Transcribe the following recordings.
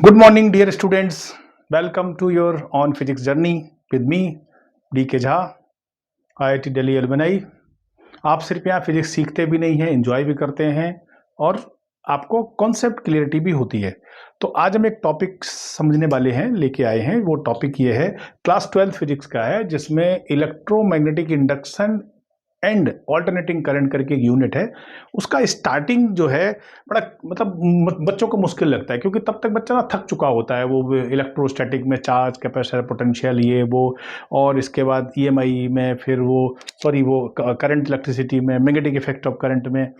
Good morning, dear students. Welcome to your on physics journey with me, DK Jha, IIT Delhi alumni. आप सिर्फ यहाँ physics सीखते भी नहीं हैं, एंजॉय भी करते हैं और आपको कॉन्सेप्ट क्लियरिटी भी होती है। तो आज हम एक टॉपिक समझने वाले हैं, लेके आए हैं। वो टॉपिक ये है, क्लास 12 फिजिक्स का है, जिसमें electromagnetic induction and alternating current करके एक यूनिट है। उसका स्टार्टिंग जो है बड़ा मतलब बच्चों को मुश्किल लगता है, क्योंकि तब तक बच्चा ना थक चुका होता है। वो इलेक्ट्रोस्टैटिक में चार्ज, कैपेसिटर, पोटेंशियल, ये वो, और इसके बाद ईएमआई में, फिर वो करंट, इलेक्ट्रिसिटी में, मैग्नेटिक इफेक्ट ऑफ करंट में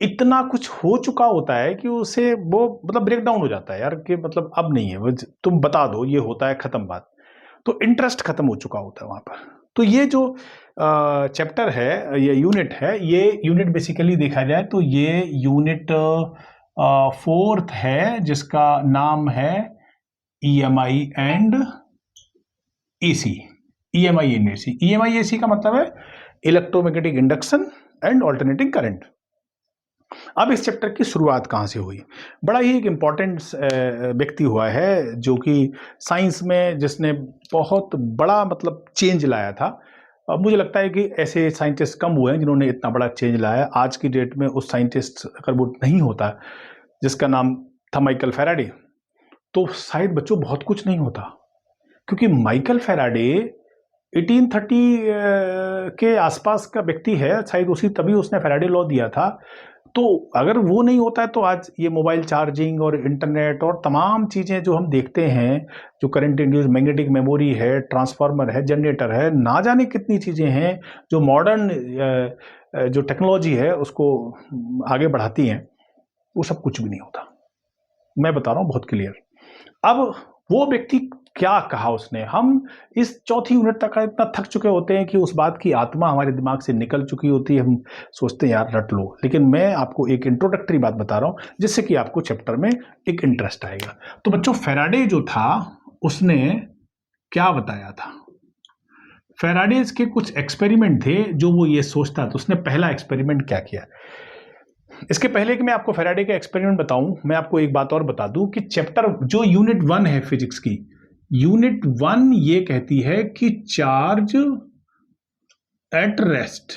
इतना कुछ हो चुका होता है कि उसे वो मतलब ब्रेक डाउन हो जाता है यार, कि मतलब अब नहीं है, तुम बता दो, ये होता है, खत्म बात। तो इंटरेस्ट खत्म हो चुका होता है वहां पर। तो ये जो चैप्टर है, ये यूनिट है, ये यूनिट बेसिकली देखा जाए तो ये यूनिट 4th है, जिसका नाम है EMI and AC. EMI and AC, EMI AC का मतलब है electromagnetic induction and alternating current. अब इस चैप्टर की शुरुआत कहाँ से हुई? बड़ा ही एक इम्पॉर्टेंट व्यक्ति हुआ है, जो कि साइंस में जिसने बहुत बड़ा मतलब चेंज लाया था। अब मुझे लगता है कि ऐसे साइंटिस्ट कम हुए हैं जिन्होंने इतना बड़ा चेंज लाया। आज की डेट में उस साइंटिस्ट अगर वो नहीं होता, जिसका नाम था माइकल फैराडे, तो शायद बच्चों बहुत कुछ नहीं होता। क्योंकि माइकल फैराडे 1830 के आसपास का व्यक्ति है, शायद उसी तभी उसने फैराडे लॉ दिया था। तो अगर वो नहीं होता है तो आज ये मोबाइल चार्जिंग और इंटरनेट और तमाम चीज़ें जो हम देखते हैं, जो करंट इंड्यूस मैग्नेटिक मेमोरी है, ट्रांसफार्मर है, जनरेटर है, ना जाने कितनी चीज़ें हैं जो मॉडर्न जो टेक्नोलॉजी है उसको आगे बढ़ाती हैं, वो सब कुछ भी नहीं होता। मैं बता रहा हूँ बहुत क्लियर। अब वो व्यक्ति क्या कहा उसने, हम इस चौथी यूनिट तक इतना थक चुके होते हैं कि उस बात की आत्मा हमारे दिमाग से निकल चुकी होती है, हम सोचते हैं यार रट लो। लेकिन मैं आपको एक इंट्रोडक्टरी बात बता रहा हूं, जिससे कि आपको चैप्टर में एक इंटरेस्ट आएगा। तो बच्चों, फैराडे जो था उसने क्या बताया था? फैराडेज के कुछ एक्सपेरिमेंट थे जो वो ये सोचता था। उसने पहला एक्सपेरिमेंट क्या किया? इसके पहले कि मैं आपको फैराडे का एक्सपेरिमेंट बताऊं, मैं आपको एक बात और बता दूं कि चैप्टर जो यूनिट 1 है फिजिक्स की, यूनिट 1 ये कहती है कि charge at rest,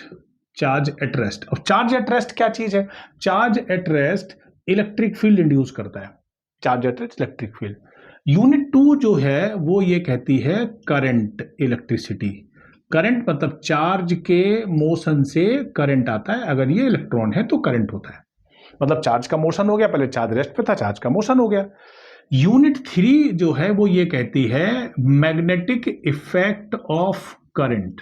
charge at rest. और चार्ज एट रेस्ट क्या चीज है? Charge at rest electric field induce करता है। Charge at rest electric field. Unit 2 जो है वो ये कहती है करंट, इलेक्ट्रिसिटी। करंट मतलब चार्ज के मोशन से करंट आता है। अगर ये इलेक्ट्रॉन है तो करंट होता है। मतलब चार्ज का मोशन हो गया, पहले चार्ज रेस्ट पे था, चार्ज का मोशन हो गया। यूनिट 3 जो है वो ये कहती है magnetic effect of current,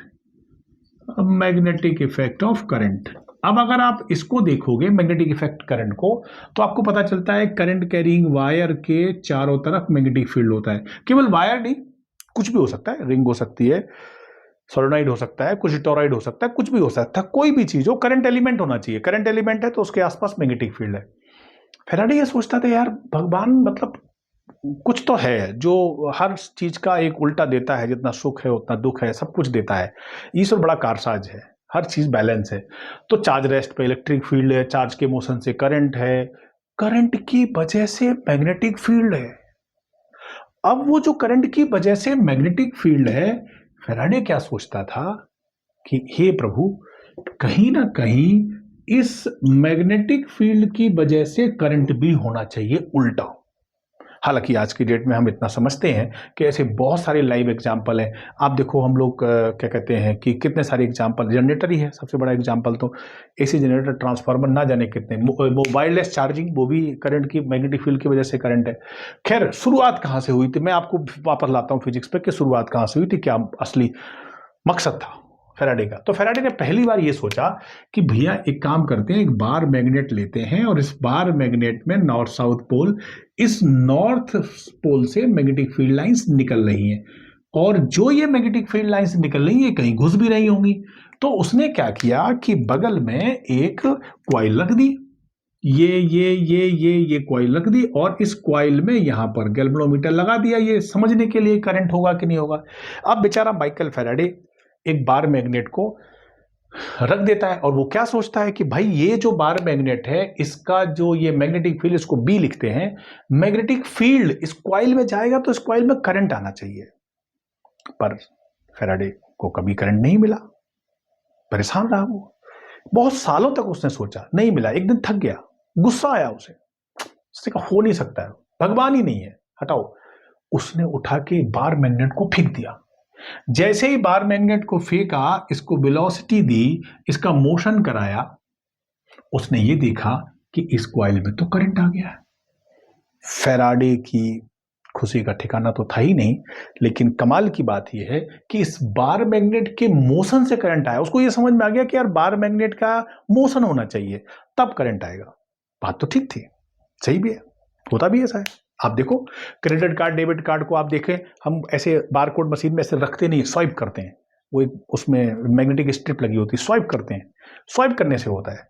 magnetic effect of current. अब अगर आप इसको देखोगे मैग्नेटिक इफेक्ट करंट को, तो आपको पता चलता है करंट कैरिंग वायर के चारों तरफ मैग्नेटिक फील्ड होता है। केवल वायर नहीं, कुछ भी हो सकता है, रिंग हो सकती है, सोलेनोइड हो सकता है, कुछ टोरॉइड हो सकता है, कुछ भी हो सकता है, कोई भी चीज हो, करंट एलिमेंट होना चाहिए। करंट एलिमेंट है तो उसके आसपास मैग्नेटिक फील्ड है। फैराडे ये सोचता था यार भगवान मतलब कुछ तो है जो हर चीज का एक उल्टा देता है, जितना सुख है उतना दुख है, सब कुछ देता है। ईश्वर बड़ा कारसाज है, हर चीज बैलेंस है। तो चार्ज रेस्ट पे इलेक्ट्रिक फील्ड है, चार्ज के मोशन से करंट है, करंट की वजह से मैग्नेटिक फील्ड है। अब वो जो करंट की वजह से मैग्नेटिक फील्ड है, फैराडे क्या सोचता था कि हे प्रभु, कहीं ना कहीं इस मैग्नेटिक फील्ड की वजह से करंट भी होना चाहिए उल्टा। हालांकि आज की डेट में हम इतना समझते हैं कि ऐसे बहुत सारे लाइव एग्जाम्पल हैं। आप देखो, हम लोग क्या कहते हैं कि कितने सारे एग्जाम्पल, जनरेटर ही है सबसे बड़ा एग्जाम्पल। तो एसी जनरेटर, ट्रांसफार्मर, ना जाने कितने, वायरलेस चार्जिंग, वो भी करंट की, मैग्नेटिक फील्ड की वजह से करंट है। खैर, शुरुआत कहाँ से हुई थी, मैं आपको वापस लाता हूँ फिजिक्स पे कि शुरुआत कहाँ से हुई थी, क्या असली मकसद था फैराडे का। तो फैराडे ने पहली बार ये सोचा कि भैया एक काम करते हैं, एक बार मैग्नेट लेते हैं और इस बार मैग्नेट में नॉर्थ साउथ पोल, इस नॉर्थ पोल से मैग्नेटिक फील्ड लाइंस निकल रही हैं, और जो ये मैग्नेटिक फील्ड लाइंस निकल रही है कहीं घुस भी रही होंगी। तो उसने क्या किया कि बगल में एक कॉइल रख दी, ये कॉइल रख दी, और इस कॉइल में यहां पर गैल्वेनोमीटर लगा दिया, ये समझने के लिए करंट होगा कि नहीं होगा। अब बेचारा माइकल फैराडे एक बार मैग्नेट को रख देता है और वो क्या सोचता है कि भाई ये जो बार मैग्नेट है इसका जो ये मैग्नेटिक फील्ड, इसको बी लिखते हैं, मैग्नेटिक फील्ड इस कॉइल में जाएगा तो इस कॉइल में करंट आना चाहिए। पर फैराडे को कभी करंट नहीं मिला, परेशान रहा वो, बहुत सालों तक उसने सोचा, नहीं मिला। एक दिन थक गया, गुस्सा आया उसे, उसने कहा हो नहीं सकता है, भगवान ही नहीं है, हटाओ। उसने उठा के बार मैग्नेट को फेंक दिया। जैसे ही बार मैग्नेट को फेंका, इसको वेलोसिटी दी, इसका मोशन कराया, उसने ये देखा कि इस कॉइल में तो करंट आ गया है। फैराडे की खुशी का ठिकाना तो था ही नहीं, लेकिन कमाल की बात यह है कि इस बार मैग्नेट के मोशन से करंट आया। उसको यह समझ में आ गया कि यार बार मैग्नेट का मोशन होना चाहिए तब करंट आएगा। बात तो ठीक थी, सही भी है, होता भी ऐसा है। आप देखो क्रेडिट कार्ड डेबिट कार्ड को आप देखें, हम ऐसे बार कोड मशीन में ऐसे रखते नहीं, स्वाइप करते हैं, वो उसमें मैग्नेटिक स्ट्रिप लगी होती है, स्वाइप करते हैं, स्वाइप करने से होता है।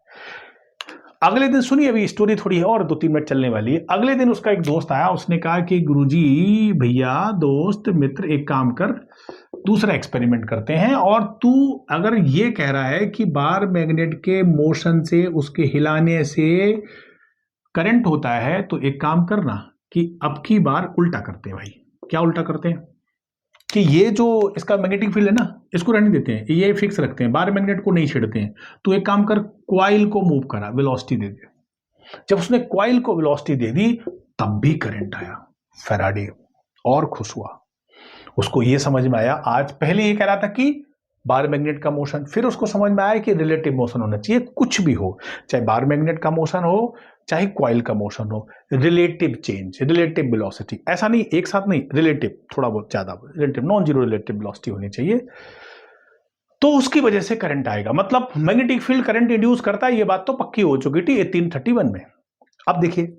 अगले दिन सुनिए, अभी स्टोरी थोड़ी है और 2-3 मिनट चलने वाली है। अगले दिन उसका एक दोस्त आया, उसने कहा कि गुरुजी, भैया, दोस्त, मित्र, एक काम कर, दूसरा एक्सपेरिमेंट करते हैं, और तू अगर ये कह रहा है कि बार मैग्नेट के मोशन से, उसके हिलाने से करंट होता है, तो एक काम करना कि अब की बार उल्टा करते हैं भाई। क्या उल्टा करते हैं कि ये जो इसका मैग्नेटिक फील्ड है ना, इसको रहने देते हैं, ये फिक्स रखते हैं, बार मैग्नेट को नहीं छेड़ते हैं। तो एक काम कर, कॉइल को मूव करा, वेलोसिटी दे दे। जब उसने कॉइल को वेलोसिटी दे दी तब भी करंट आया। फैराडे और खुश हुआ, उसको ये समझ में आया, आज पहले ये कह रहा था कि बार मैग्नेट का मोशन, फिर उसको समझ में आया कि रिलेटिव मोशन होना चाहिए, कुछ भी हो, चाहे बार मैग्नेट का मोशन हो, चाहे कॉइल का मोशन हो, रिलेटिव चेंज, रिलेटिव वेलोसिटी, ऐसा नहीं एक साथ नहीं, रिलेटिव, थोड़ा बहुत ज्यादा, relative, non zero relative velocity होनी चाहिए, तो उसकी वजह से करंट आएगा। मतलब मैग्नेटिक फील्ड करंट इंड्यूस करता है, ये बात तो पक्की हो चुकी थी 1831 में। अब देखिए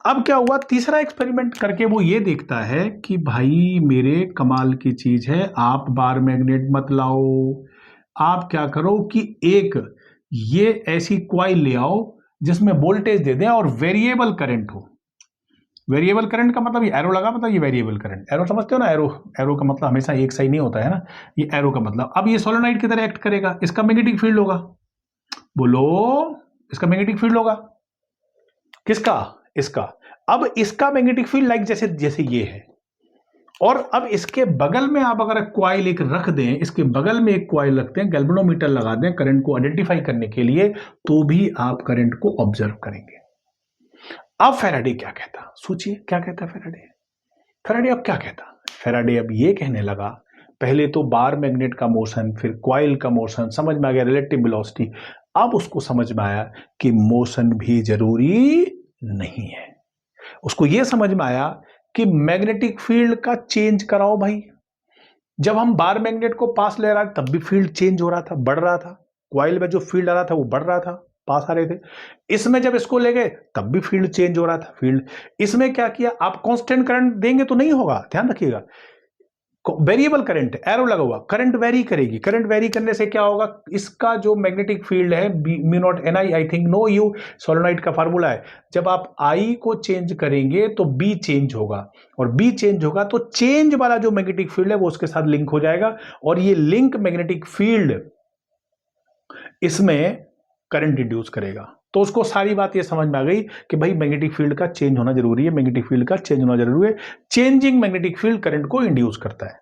अब क्या हुआ, तीसरा एक्सपेरिमेंट करके वो ये देखता है कि भाई मेरे कमाल की चीज है, आप बार मैग्नेट मत लाओ, आप क्या करो कि एक ये ऐसी कॉइल ले आओ जिसमें वोल्टेज दे दें और वेरिएबल करंट हो। वेरिएबल करंट का मतलब ये एरो लगा, मतलब ये वेरिएबल करंट, एरो समझते हो ना, एरो, एरो का मतलब हमेशा एक सही नहीं होता है ना, ये एरो का मतलब, अब ये सोलेनोइड की तरह एक्ट करेगा, इसका मैग्नेटिक फील्ड होगा, बोलो, इसका मैग्नेटिक फील्ड होगा, किसका, इसका। अब इसका मैग्नेटिक फील्ड लाइक जैसे जैसे ये है, और अब इसके बगल में आप अगर कॉइल एक रख दें, इसके बगल में एक कॉइल रखते हैं, गैल्वेनोमीटर लगा दें करंट को आइडेंटिफाई करने के लिए, तो भी आप करंट को ऑब्जर्व करेंगे। अब फैराडे क्या कहता, सोचिए क्या कहता फैराडे। फैराडे अब क्या कहता, फैराडे अब ये कहने लगा, पहले तो बार मैग्नेट का मोशन, फिर कॉइल का मोशन, समझ में आ गया रिलेटिव वेलोसिटी, अब उसको समझ में आया कि मोशन भी जरूरी नहीं है। उसको यह समझ में आया कि मैग्नेटिक फील्ड का चेंज कराओ भाई। जब हम बार मैग्नेट को पास ले रहा था तब भी फील्ड चेंज हो रहा था, बढ़ रहा था, कॉइल में जो फील्ड आ रहा था वो बढ़ रहा था, पास आ रहे थे। इसमें जब इसको ले गए तब भी फील्ड चेंज हो रहा था, फील्ड। इसमें क्या किया, आप कांस्टेंट करंट देंगे तो नहीं होगा, ध्यान रखिएगा, वेरिएबल करंट, एरो लगा हुआ, करंट वेरी करेगी, करंट वेरी करने से क्या होगा, इसका जो मैग्नेटिक फील्ड है mu nought N I think no you, solenoid का फार्मूला है, जब आप आई को चेंज करेंगे तो बी चेंज होगा, और बी चेंज होगा तो चेंज वाला जो मैग्नेटिक फील्ड है वो उसके साथ लिंक हो जाएगा, और ये लिंक मैग्नेटिक फील्ड इसमें करंट इंड्यूस करेगा। तो उसको सारी बात ये समझ में आ गई कि भाई मैग्नेटिक फील्ड का चेंज होना जरूरी है, मैग्नेटिक फील्ड का चेंज होना जरूरी है, चेंजिंग मैग्नेटिक फील्ड करंट को इंड्यूस करता है।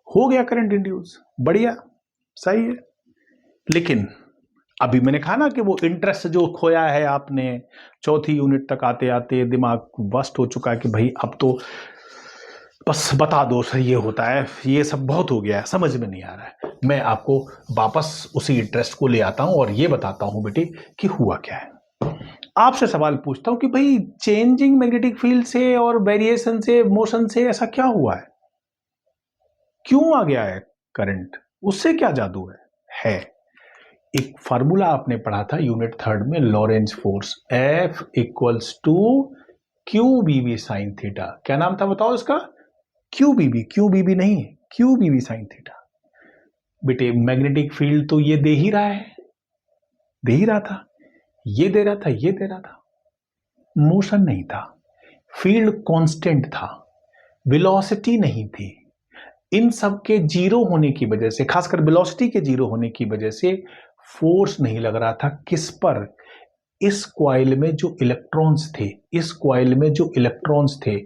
हो गया करंट इंड्यूस, बढ़िया, सही है। लेकिन अभी मैंने कहा ना कि वो इंटरेस्ट जो खोया है आपने, चौथी यूनिट तक आते आते दिमाग बस्ट हो चुका है कि भाई अब तो बस बता दो सर, ये होता है, ये सब बहुत हो गया है, समझ में नहीं आ रहा है। मैं आपको वापस उसी इंटरेस्ट को ले आता हूं और ये बताता हूं बेटे कि हुआ क्या है। आपसे सवाल पूछता हूं कि भाई चेंजिंग मैग्नेटिक फील्ड से और वेरिएशन से, मोशन से ऐसा क्या हुआ है, क्यों आ गया है करंट, उससे क्या जादू है। एक फार्मूला आपने पढ़ा था यूनिट 3 में, Lorentz force, F equals to q v B sine theta. क्या नाम था बताओ इसका, क्यू बीबी नहीं, क्यू बीबी साइन थीटा। बेटे मैग्नेटिक फील्ड तो ये दे ही रहा है, दे ही रहा था, ये दे रहा था, ये दे रहा था, मोशन नहीं था, फील्ड कांस्टेंट था, वेलोसिटी नहीं थी, इन सब के जीरो होने की वजह से, खासकर वेलोसिटी के जीरो होने की वजह से फोर्स नहीं लग रहा था। किस पर? इस कॉइल में जो इलेक्ट्रॉन्स थे, इस कॉइल में जो इलेक्ट्रॉन्स थे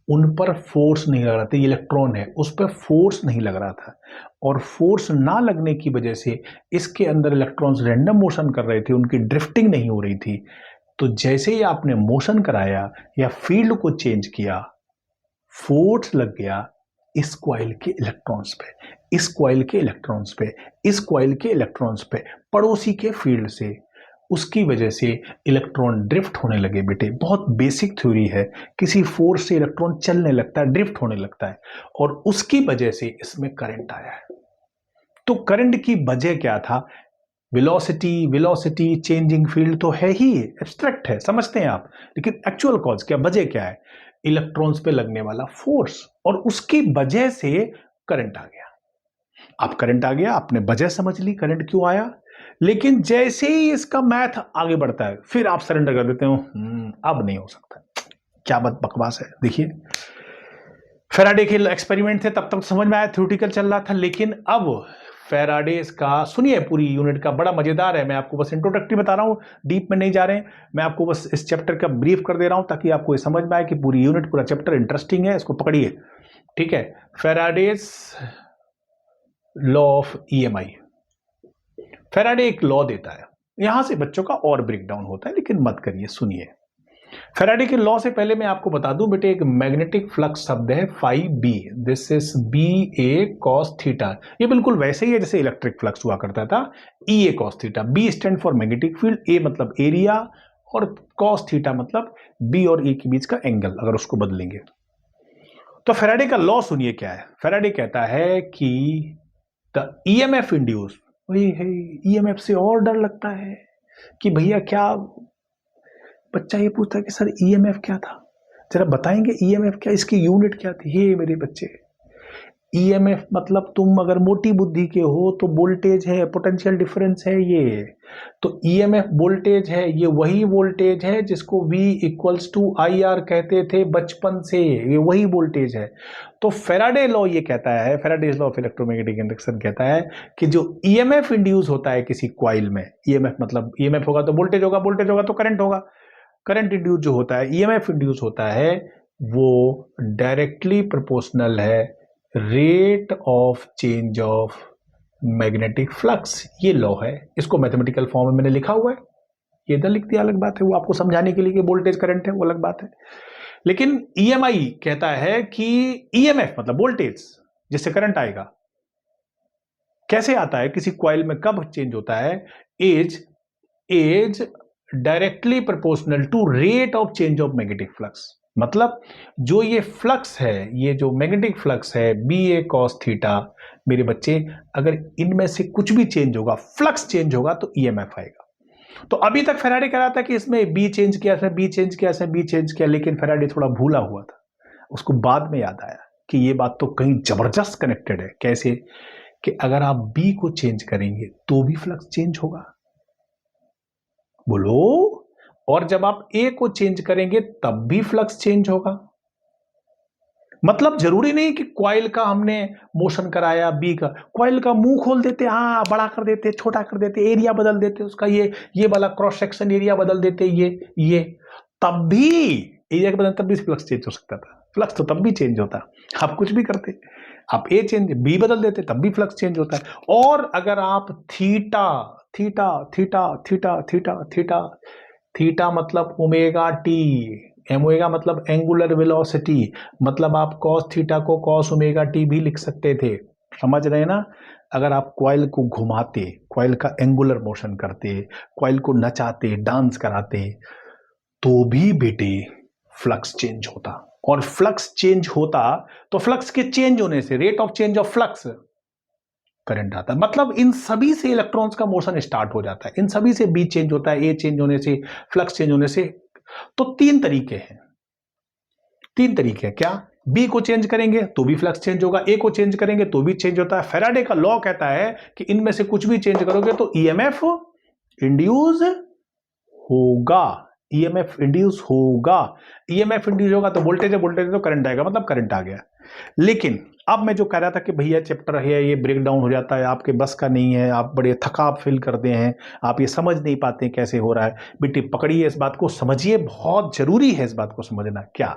उन पर फोर्स नहीं लग रहा था। ये इलेक्ट्रॉन है, उस पर फोर्स नहीं लग रहा था, और फोर्स ना लगने की वजह से इसके अंदर इलेक्ट्रॉन्स रैंडम मोशन कर रहे थे, उनकी ड्रिफ्टिंग नहीं हो रही थी। तो जैसे ही आपने मोशन कराया या फील्ड को चेंज किया, फोर्स लग गया इस कॉइल के इलेक्ट्रॉन्स पे, इस कॉइल के इलेक्ट्रॉन्स पे, इस कॉइल के इलेक्ट्रॉन्स पे, पड़ोसी के फील्ड से। उसकी वजह से इलेक्ट्रॉन ड्रिफ्ट होने लगे। बेटे बहुत बेसिक थ्योरी है, किसी फोर्स से इलेक्ट्रॉन चलने लगता है, ड्रिफ्ट होने लगता है, और उसकी वजह से इसमें करंट आया है। तो करंट की वजह क्या था? वेलोसिटी, वेलोसिटी चेंजिंग फील्ड तो है ही, एब्स्ट्रैक्ट है, समझते हैं आप, लेकिन एक्चुअल कॉज क्या, वजह क्या है? इलेक्ट्रॉन्स पे लगने वाला फोर्स, और उसकी वजह से करंट आ गया। अब करंट आ गया, आपने वजह समझ ली करंट क्यों आया, लेकिन जैसे ही इसका मैथ आगे बढ़ता है फिर आप सरेंडर कर देते हो, अब नहीं हो सकता। क्या बात बकवास है। देखिए फैराडे के एक्सपेरिमेंट थे, तब तक समझ में आया, थ्योरेटिकल चल रहा था, लेकिन अब फैराडेज का सुनिए, पूरी यूनिट का बड़ा मजेदार है। मैं आपको बस इंट्रोडक्टरी बता रहा हूं, डीप में नहीं जा रहे हैं, मैं आपको बस इस चैप्टर का ब्रीफ कर दे रहा हूं ताकि आपको ये समझ में आए कि पूरी यूनिट, पूरा चैप्टर इंटरेस्टिंग है, इसको पकड़िए, ठीक है। Faraday's law of EMI. Faraday एक लॉ देता है, यहां से बच्चों का और ब्रेकडाउन होता है, लेकिन मत करिए, सुनिए। फैराडे के लॉ से पहले मैं आपको बता दूं बेटे, एक मैग्नेटिक फ्लक्स शब्द है phi B, this is B A cos theta. ये बिल्कुल वैसे ही है जैसे इलेक्ट्रिक फ्लक्स हुआ करता था, E A cos theta. B stand for magnetic field, A मतलब एरिया, और कॉस थीटा मतलब बी और ए के बीच का एंगल, अगर उसको बदलेंगे। तो फैराडे का लॉ सुनिए क्या है। फैराडे कहता है कि द ईएमएफ इंड्यूस, ईएमएफ से और डर लगता है कि भैया क्या, बच्चा ये पूछता है कि सर ईएमएफ क्या था, जरा बताएंगे ईएमएफ क्या, इसकी यूनिट क्या थी। हे मेरे बच्चे, ईएमएफ मतलब, तुम अगर मोटी बुद्धि के हो तो वोल्टेज है, पोटेंशियल डिफरेंस है ये। तो ईएमएफ वोल्टेज है, ये वही वोल्टेज है जिसको V equals to I R कहते थे बचपन से, ये वही वोल्टेज है। तो फैराडे लॉ ये कहता है, Faraday's law of electromagnetic induction कहता है कि जो ईएमएफ इंड्यूस होता है किसी कॉइल में, ईएमएफ मतलब ईएमएफ होगा तो वोल्टेज होगा, वोल्टेज होगा तो करंट होगा, करंट इंड्यूस जो होता है, ईएमएफ इंड्यूस होता है, वो डायरेक्टली प्रोपोर्शनल है rate of change of magnetic flux. ये लॉ है, इसको मैथमेटिकल फॉर्म में मैंने लिखा हुआ है, ये इधर लिख दिया अलग बात है, वो आपको समझाने के लिए कि वोल्टेज करंट है वो अलग बात है। लेकिन ईएमआई कहता है कि ईएमएफ मतलब वोल्टेज जिससे करंट आएगा, कैसे आता है, किसी कॉइल में कब चेंज होता है, as directly proportional to rate of change of magnetic flux. मतलब जो ये फ्लक्स है, ये जो मैग्नेटिक फ्लक्स है बी ए कॉस थीटा, मेरे बच्चे अगर इनमें से कुछ भी चेंज होगा, फ्लक्स चेंज होगा तो ईएमएफ आएगा। तो अभी तक फैराडे कह रहा था कि इसमें बी चेंज किया, इसमें बी चेंज किया, इसमें बी चेंज किया, लेकिन फैराडे थोड़ा भूला हुआ था, उसको बाद में याद आया कि ये बात तो कहीं जबरदस्त कनेक्टेड है। कैसे? कि अगर आप बी को चेंज करेंगे तो भी फ्लक्स चेंज होगा, बोलो, और जब आप ए को चेंज करेंगे तब भी फ्लक्स चेंज होगा। मतलब जरूरी नहीं कि कॉइल का हमने मोशन कराया, बी का, कॉइल का मुंह खोल देते, हाँ बड़ा कर देते, छोटा कर देते, एरिया बदल देते उसका, ये वाला क्रॉस सेक्शन एरिया बदल देते, ये तब भी एरिया के बदल, तब भी फ्लक्स चेंज हो सकता था। फ्लक्स तो तब भी चेंज होता, आप कुछ भी करते, आप ए चेंज बी बदल देते तब भी फ्लक्स चेंज होता है। और अगर आप theta theta theta theta theta theta theta मतलब ओमेगा टी, ओमेगा मतलब एंगुलर वेलोसिटी, मतलब आप कॉस थीटा को कॉस ओमेगा टी भी लिख सकते थे, समझ रहे हैं ना। अगर आप कॉइल को घुमाते, कॉइल का एंगुलर मोशन करते, कॉइल को नचाते, डांस कराते, तो भी बेटे फ्लक्स चेंज होता, और फ्लक्स चेंज होता तो फ्लक्स के चेंज होने से, rate of change of flux, current आता है। मतलब इन सभी से इलेक्ट्रॉन्स का मोशन स्टार्ट हो जाता है, इन सभी से बी चेंज होता है, ए चेंज होने से, फ्लक्स चेंज होने से। तो तीन तरीके हैं, तीन तरीके हैं। क्या? बी को चेंज करेंगे तो भी फ्लक्स चेंज होगा, ए को चेंज करेंगे तो भी चेंज होता है। फैराडे का लॉ कहता है कि इनमें से कुछ भी चेंज करोगे तो ईएमएफ इंड्यूस होगा, ईएमएफ इंड्यूस होगा। ईएमएफ इंड्यूस होगा तो वोल्टेज है, वोल्टेज तो करंट आएगा, मतलब करंट आ गया। लेकिन अब मैं जो कह रहा था कि भैया चैप्टर है ये ब्रेक डाउन हो जाता है, आपके बस का नहीं है, आप बड़े थकाप फील करते हैं, आप ये समझ नहीं पाते कैसे हो रहा है, बेटी पकड़िए इस बात को, समझिए, बहुत जरूरी है इस बात को समझना। क्या?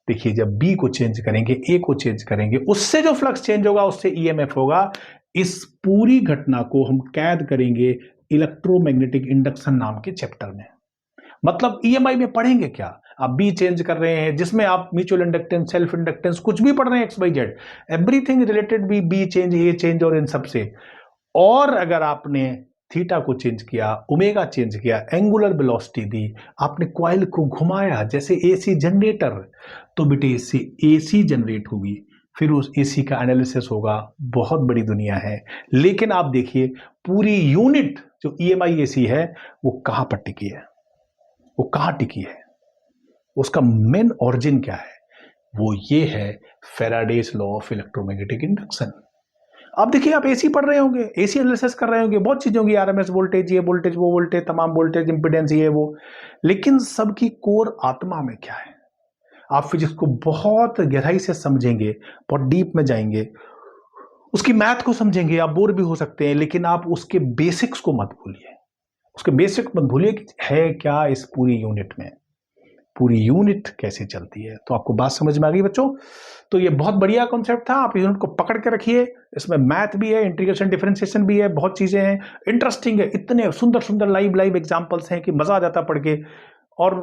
देखिए, जब बी को चेंज करेंगे, ए को चेंज करेंगे, उससे जो फ्लक्स चेंज होगा उससे ईएमएफ होगा। इस पूरी घटना को हम कैद करेंगे इलेक्ट्रोमैग्नेटिक इंडक्शन नाम के चैप्टर में। मतलब ईएमआई में पढ़ेंगे क्या? आप बी चेंज कर रहे हैं, जिसमें आप म्यूचुअल इंडक्टेंस, सेल्फ इंडक्टेंस, कुछ भी पढ़ रहे हैं, X Y Z, everything related B change, A change और इन सब से। और अगर आपने थीटा को चेंज किया, ओमेगा चेंज किया, एंगुलर वेलोसिटी दी, आपने कॉइल को घुमाया जैसे एसी जनरेटर, तो बेटे इससे एसी जनरेट होगी, फिर उस एसी का एनालिसिस होगा। बहुत बड़ी दुनिया है। लेकिन आप देखिए पूरी यूनिट जो ईएमआई एसी है वो कहां पर टिकी है, वो कहां टिकी है, उसका मेन ओरिजिन क्या है? वो ये है Faraday's law of electromagnetic induction. अब देखिए, आप एसी पढ़ रहे होंगे, एसी एनालिसिस कर रहे होंगे, बहुत चीजें होंगी, आरएमएस वोल्टेज, ये वोल्टेज, वो वोल्टेज, तमाम वोल्टेज, इंपीडेंस, ये वो, लेकिन सबकी कोर आत्मा में क्या है? आप फिजिक्स को बहुत गहराई से समझेंगे, बहुत डीप में जाएंगे, उसकी मैथ को समझेंगे, आप बोर भी हो सकते हैं, लेकिन आप उसके बेसिक्स को मत भूलिए। उसके बेसिक मत भूलिए कि है क्या इस पूरी यूनिट में, पूरी यूनिट कैसे चलती है। तो आपको बात समझ में आ गई बच्चों? तो ये बहुत बढ़िया कॉन्सेप्ट था, आप यूनिट को पकड़ के रखिए। इसमें मैथ भी है, इंटीग्रेशन डिफरेंशिएशन भी है, बहुत चीजें हैं, इंटरेस्टिंग है, इतने सुंदर सुंदर लाइव एग्जांपल्स हैं कि मजा आ जाता पढ़ के। और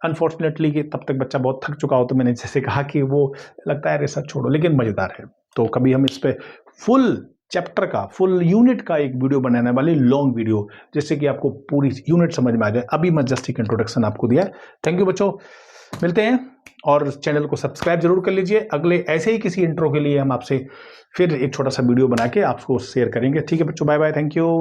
अनफॉर्चुनेटली कि तब तक बच्चा बहुत थक चुका हो, तो मैंने जैसे कहा कि वो लगता है रिसर्च छोड़ो, लेकिन मजेदार है। तो कभी हम इस पे फुल चैप्टर का, फुल यूनिट का एक वीडियो बनाने वाले, लॉन्ग वीडियो, जिससे कि आपको पूरी यूनिट समझ में आ जाए। अभी मैं जस्ट एक इंट्रोडक्शन आपको दिया। थैंक यू बच्चों, मिलते हैं, और चैनल को सब्सक्राइब जरूर कर लीजिए। अगले ऐसे ही किसी इंट्रो के लिए हम आपसे फिर एक छोटा सा वीडियो बना के आपको शेयर करेंगे। ठीक है बच्चों, बाय बाय, थैंक यू।